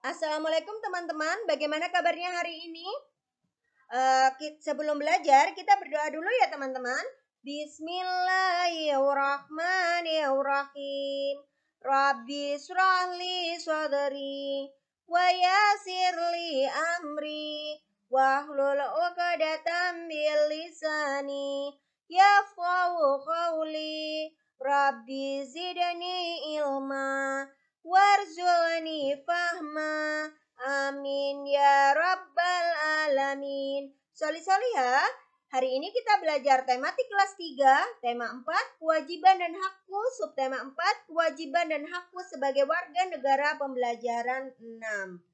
Assalamualaikum teman-teman, bagaimana kabarnya hari ini? Sebelum belajar, kita berdoa dulu ya teman-teman. Bismillahirrahmanirrahim. Rabbi shrahli sadri wa yassirli amri wahlul 'uqdatam min lisani yafqahu qawli. Rabbi zidni ilma warzuqni fahma. Amin ya rabbal alamin. Soli-soli ya. Hari ini kita belajar tematik kelas 3, tema 4, kewajiban dan hakku, subtema 4, kewajiban dan hakku sebagai warga negara, pembelajaran 6.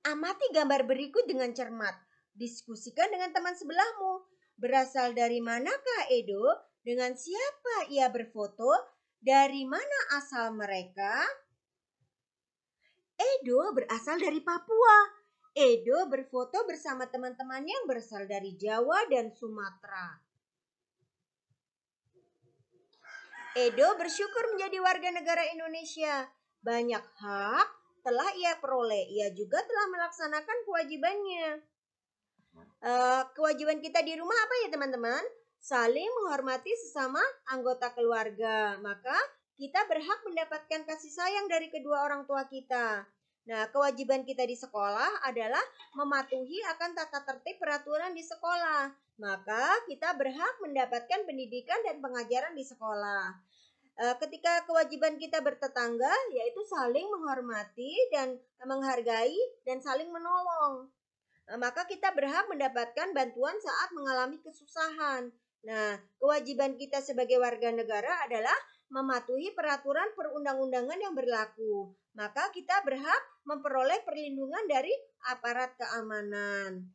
Amati gambar berikut dengan cermat. Diskusikan dengan teman sebelahmu. Berasal dari manakah Edo? Dengan siapa ia berfoto? Dari mana asal mereka? Edo berasal dari Papua. Edo berfoto bersama teman-temannya yang berasal dari Jawa dan Sumatera. Edo bersyukur menjadi warga negara Indonesia. Banyak hak telah ia peroleh. Ia juga telah melaksanakan kewajibannya. Kewajiban kita di rumah apa ya teman-teman? Saling menghormati sesama anggota keluarga. Maka kita berhak mendapatkan kasih sayang dari kedua orang tua kita. Nah, kewajiban kita di sekolah adalah mematuhi akan tata tertib peraturan di sekolah. Maka kita berhak mendapatkan pendidikan dan pengajaran di sekolah. Ketika kewajiban kita bertetangga, yaitu saling menghormati dan menghargai dan saling menolong. Maka kita berhak mendapatkan bantuan saat mengalami kesusahan. Nah, kewajiban kita sebagai warga negara adalah mematuhi peraturan perundang-undangan yang berlaku. Maka kita berhak memperoleh perlindungan dari aparat keamanan.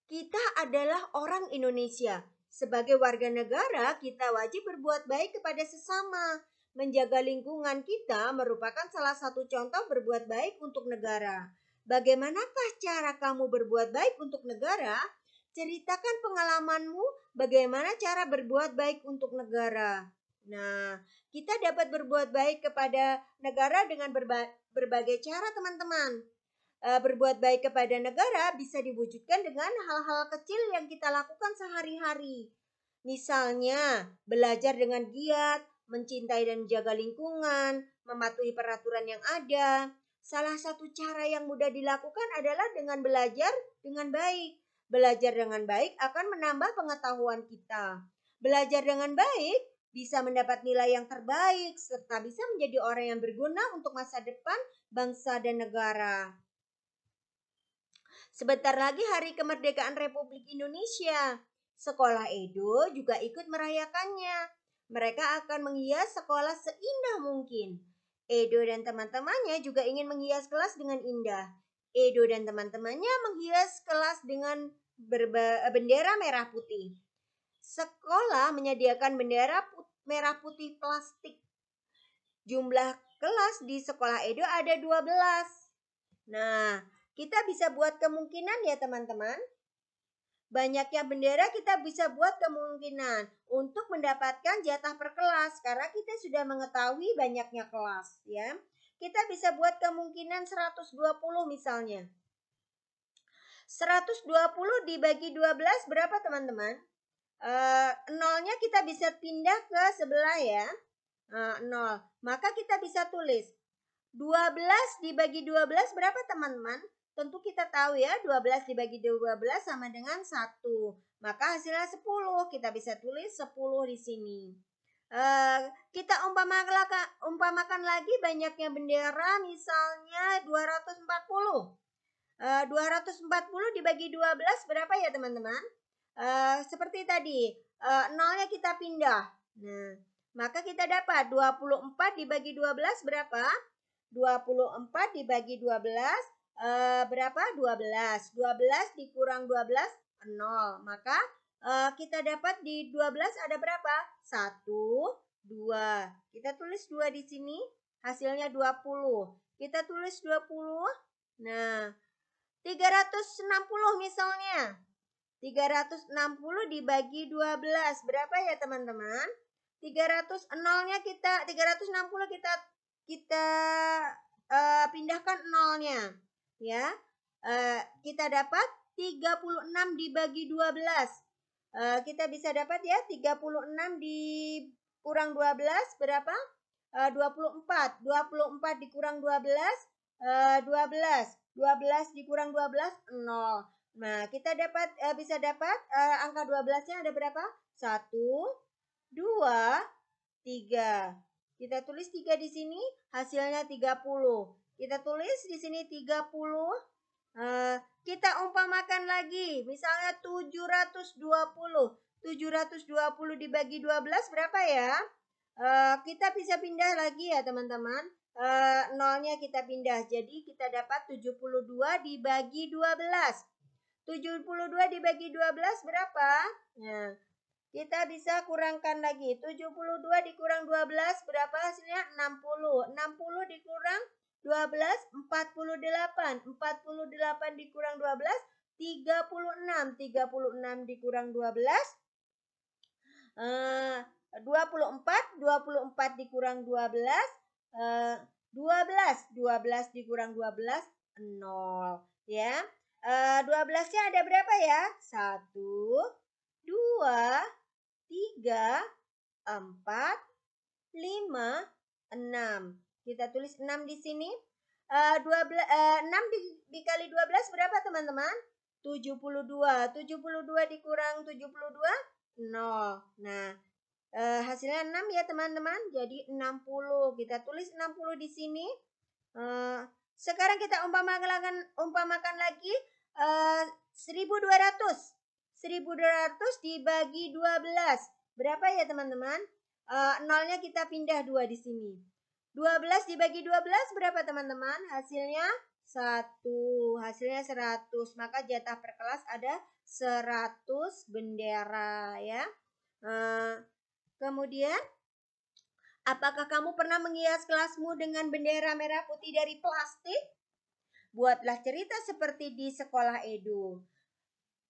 Kita adalah orang Indonesia. Sebagai warga negara, kita wajib berbuat baik kepada sesama. Menjaga lingkungan kita merupakan salah satu contoh berbuat baik untuk negara. Bagaimanakah cara kamu berbuat baik untuk negara? Ceritakan pengalamanmu bagaimana cara berbuat baik untuk negara. Nah, kita dapat berbuat baik kepada negara dengan berbagai cara, teman-teman. Berbuat baik kepada negara bisa diwujudkan dengan hal-hal kecil yang kita lakukan sehari-hari. Misalnya, belajar dengan giat, mencintai dan menjaga lingkungan, mematuhi peraturan yang ada. Salah satu cara yang mudah dilakukan adalah dengan belajar dengan baik. Belajar dengan baik akan menambah pengetahuan kita. Belajar dengan baik bisa mendapat nilai yang terbaik serta bisa menjadi orang yang berguna untuk masa depan bangsa dan negara. Sebentar lagi hari kemerdekaan Republik Indonesia. Sekolah Edo juga ikut merayakannya. Mereka akan menghias sekolah seindah mungkin. Edo dan teman-temannya juga ingin menghias kelas dengan indah. Edo dan teman-temannya menghias kelas dengan bendera merah putih. Sekolah menyediakan bendera merah putih plastik. Jumlah kelas di sekolah Edo ada 12. Nah, kita bisa buat kemungkinan ya teman-teman. Banyaknya bendera kita bisa buat kemungkinan untuk mendapatkan jatah per kelas karena kita sudah mengetahui banyaknya kelas ya. Kita bisa buat kemungkinan 120 misalnya. 120 dibagi 12 berapa teman-teman? Nolnya kita bisa pindah ke sebelah ya. 0. Maka kita bisa tulis 12 dibagi 12 berapa teman-teman? Tentu kita tahu ya 12 dibagi 12 sama dengan 1. Maka hasilnya 10. Kita bisa tulis 10 di sini. Kita umpamakan lagi banyaknya bendera misalnya 240. 240 dibagi 12 berapa ya teman-teman? Seperti tadi, nolnya kita pindah. Nah, maka kita dapat 24 dibagi 12 berapa? 24 dibagi 12 berapa? 12. 12 dikurang 12 0. Maka kita dapat di 12 ada berapa? 1, 2. Kita tulis 2 di sini. Hasilnya 20. Kita tulis 20. Nah, 360 misalnya. 360 dibagi 12 berapa ya teman-teman? nolnya 360 kita pindahkan nolnya. Ya. Kita dapat 36 dibagi 12. Kita bisa dapat ya 36 dikurang 12 berapa? 24. 24 dikurang 12, 12. 12 dikurang 12, 0. Nah, kita bisa dapat angka 12-nya ada berapa? 1, 2, 3. Kita tulis 3 di sini, hasilnya 30. Kita tulis di sini 30. Kita umpamakan lagi, misalnya 720. 720 dibagi 12 berapa ya? Kita bisa pindah lagi ya teman-teman. Nolnya kita pindah. Jadi kita dapat 72 dibagi 12. 72 dibagi 12 berapa? Nah, kita bisa kurangkan lagi. 72 dikurang 12 berapa hasilnya? 60. 60 dikurang 12, 48. 48 dikurang 12, 36. 36 dikurang 12, 24 dikurang 12, 12 dikurang 12, 0. Ya. 12-nya ada berapa ya? 1, 2, 3, 4, 5, 6. Kita tulis 6 di sini. 6 dikali 12 berapa teman-teman? 72. 72 dikurang 72, 0. Nah, hasilnya 6 ya teman-teman. Jadi 60. Kita tulis 60 di sini. Sekarang kita umpamakan lagi 1200. 1200 dibagi 12. Berapa ya teman-teman? Nolnya kita pindah 2 di sini. 12 dibagi 12 berapa teman-teman? Hasilnya 1. Hasilnya 100. Maka jatah per kelas ada 100 bendera ya. Kemudian, apakah kamu pernah menghias kelasmu dengan bendera merah putih dari plastik? Buatlah cerita seperti di sekolah Edo.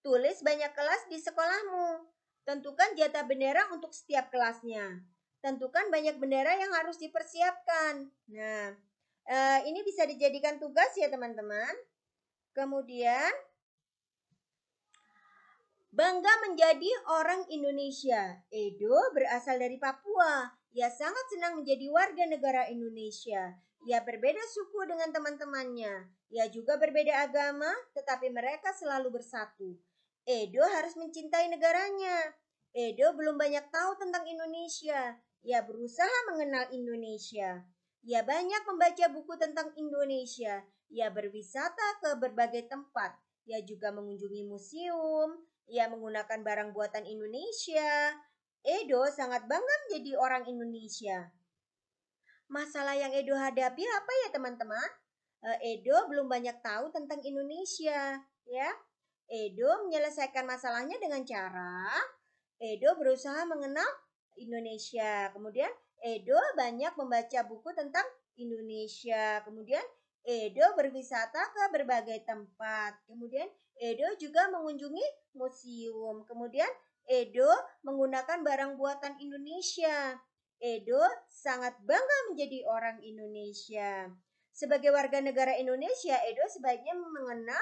Tulis banyak kelas di sekolahmu. Tentukan jatah bendera untuk setiap kelasnya. Tentukan banyak bendera yang harus dipersiapkan. Nah, ini bisa dijadikan tugas ya teman-teman. Kemudian, bangga menjadi orang Indonesia. Edo berasal dari Papua. Ia sangat senang menjadi warga negara Indonesia. Ia berbeda suku dengan teman-temannya. Ia juga berbeda agama, tetapi mereka selalu bersatu. Edo harus mencintai negaranya. Edo belum banyak tahu tentang Indonesia. Ia berusaha mengenal Indonesia. Ia banyak membaca buku tentang Indonesia. Ia berwisata ke berbagai tempat. Ia juga mengunjungi museum. Ia menggunakan barang buatan Indonesia. Edo sangat bangga menjadi orang Indonesia. Masalah yang Edo hadapi apa ya teman-teman? Edo belum banyak tahu tentang Indonesia, ya. Edo menyelesaikan masalahnya dengan cara Edo berusaha mengenal Indonesia. Kemudian Edo banyak membaca buku tentang Indonesia. Kemudian Edo berwisata ke berbagai tempat. Kemudian Edo juga mengunjungi museum. Kemudian Edo menggunakan barang buatan Indonesia. Edo sangat bangga menjadi orang Indonesia. Sebagai warga negara Indonesia, Edo sebaiknya mengenal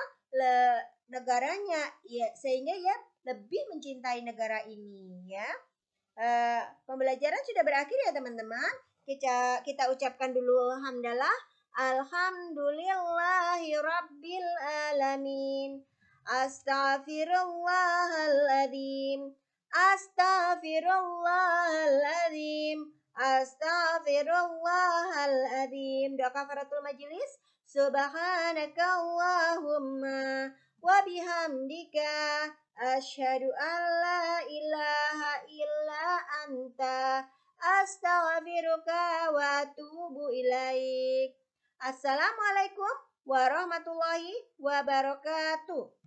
negaranya, ya, sehingga ya lebih mencintai negara ini, ya. Pembelajaran sudah berakhir ya teman-teman. Kita ucapkan dulu hamdalah. Alhamdulillahirabbil alamin. Astaghfirullahaladzim. Astaghfirullahaladzim. Astaghfirullahaladzim. Doa kafaratul majelis. Subhanakallahumma wa bihamdika asyhadu an la ilaha illa anta astaghfiruka wa atubu ilaik. Assalamualaikum warahmatullahi wabarakatuh.